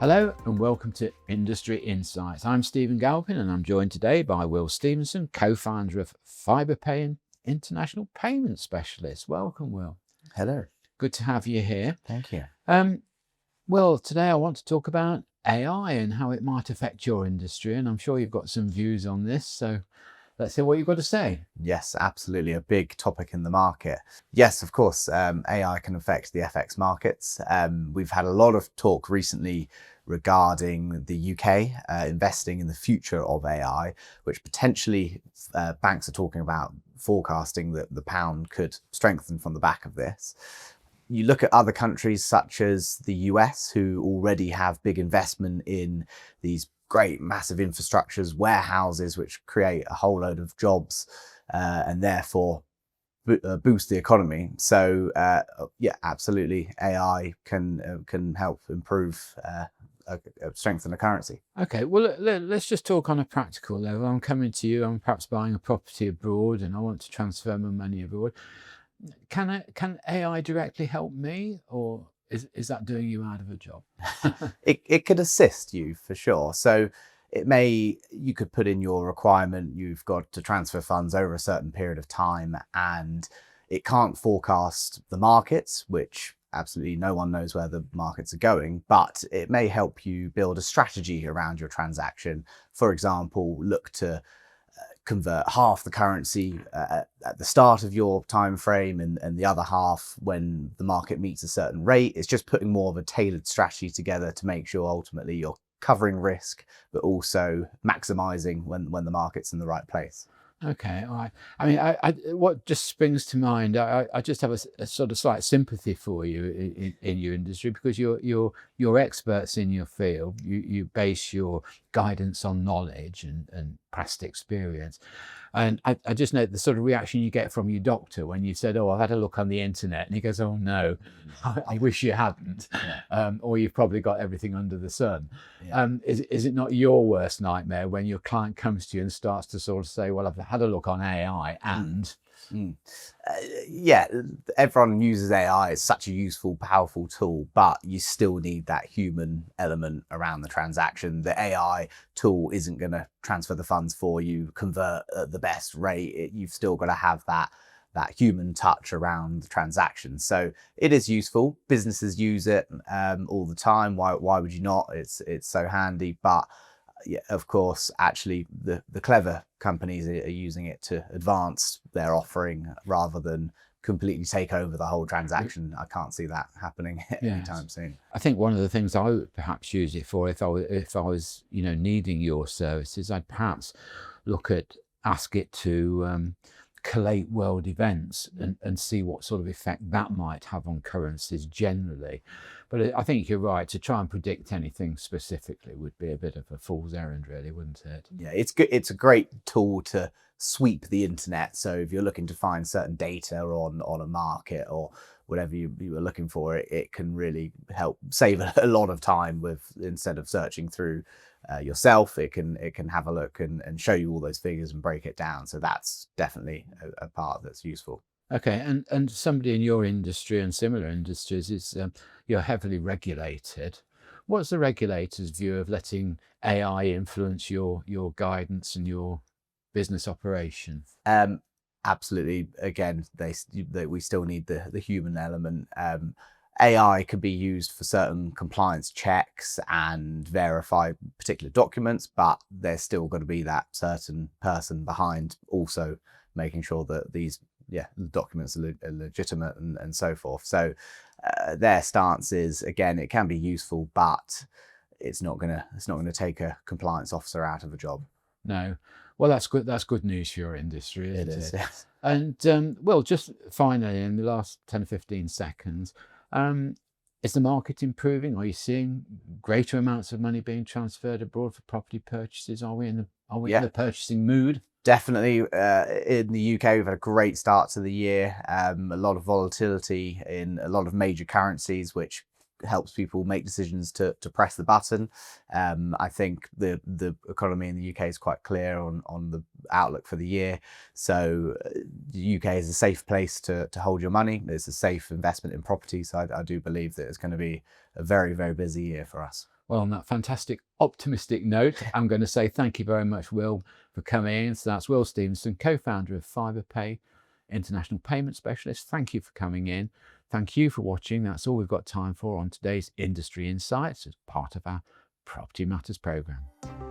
Hello and welcome to Industry Insights. I'm Stephen Galpin and I'm joined today by Will Stephenson, co-founder of FiberPay and international payment specialist. Welcome, Will. Hello. Good to have you here. Thank you. Well, today I want to talk about AI and how it might affect your industry, and I'm sure you've got some views on this, so let's hear what you've got to say. Yes, absolutely. A big topic in the market. Yes, of course, AI can affect the FX markets. We've had a lot of talk recently regarding the UK investing in the future of AI, which potentially banks are talking about forecasting that the pound could strengthen from the back of this. You look at other countries such as the US, who already have big investment in these great massive infrastructures, warehouses, which create a whole load of jobs and therefore boost the economy. So yeah, absolutely, AI can help improve, strengthen the currency. Okay, well, let's just talk on a practical level. I'm coming to you, I'm perhaps buying a property abroad and I want to transfer my money abroad. Can AI directly help me, or is that doing you out of a job? It could assist you for sure. So you could put in your requirement, you've got to transfer funds over a certain period of time, and it can't forecast the markets, which absolutely no one knows where the markets are going, but it may help you build a strategy around your transaction. For example, look to convert half the currency at the start of your time frame and the other half when the market meets a certain rate. It's just putting more of a tailored strategy together to make sure ultimately you're covering risk, but also maximizing when the market's in the right place. Okay, all right. I mean, what just springs to mind, I just have a sort of slight sympathy for you in your industry, because you're experts in your field. You base your guidance on knowledge and past experience. And I just know the sort of reaction you get from your doctor when you said, "Oh, I've had a look on the internet," and he goes, "Oh no, I wish you hadn't," or "You've probably got everything under the sun." Yeah. Is it not your worst nightmare when your client comes to you and starts to sort of say, "Well, I've had a look on AI and..." Yeah, everyone uses AI. It's such a useful, powerful tool, but you still need that human element around the transaction. The AI tool isn't going to transfer the funds for you, convert at the best rate. You've still got to have that human touch around the transaction. So it is useful. Businesses use it all the time. Why would you not? It's so handy. But yeah, of course, actually, the clever companies are using it to advance their offering rather than completely take over the whole transaction. I can't see that happening anytime soon. I think one of the things I would perhaps use it for, if I was needing your services, I'd perhaps ask it to collate world events and see what sort of effect that might have on currencies generally. But I think you're right, to try and predict anything specifically would be a bit of a fool's errand, really, wouldn't it? Yeah, it's good. It's a great tool to sweep the internet. So if you're looking to find certain data on a market or whatever you were looking for, it can really help save a lot of time instead of searching through yourself. It can have a look and show you all those figures and break it down. So that's definitely a part that's useful. Okay, and somebody in your industry and similar industries is you're heavily regulated. What's the regulator's view of letting AI influence your guidance and your business operation? Absolutely. Again, we still need the human element. AI can be used for certain compliance checks and verify particular documents, but there's still got to be that certain person behind also making sure that the documents are legitimate and so forth. So their stance is, again, it can be useful, but it's not gonna take a compliance officer out of a job. No. Well, that's good. That's good news for your industry, isn't it? It is, yes. And well, just finally, in the last 10 or 15 seconds, is the market improving? Are you seeing greater amounts of money being transferred abroad for property purchases? Are we in the purchasing mood? Definitely. In the UK, we've had a great start to the year. A lot of volatility in a lot of major currencies, which helps people make decisions to press the button. I think the economy in the UK is quite clear on the outlook for the year. So the UK is a safe place to hold your money. It's a safe investment in property. So I do believe that it's going to be a very, very busy year for us. Well, on that fantastic optimistic note, I'm going to say thank you very much, Will, for coming in. So that's Will Stephenson, co-founder of FiberPay, international payment specialist. Thank you for coming in. Thank you for watching. That's all we've got time for on today's Industry Insights as part of our Property Matters programme.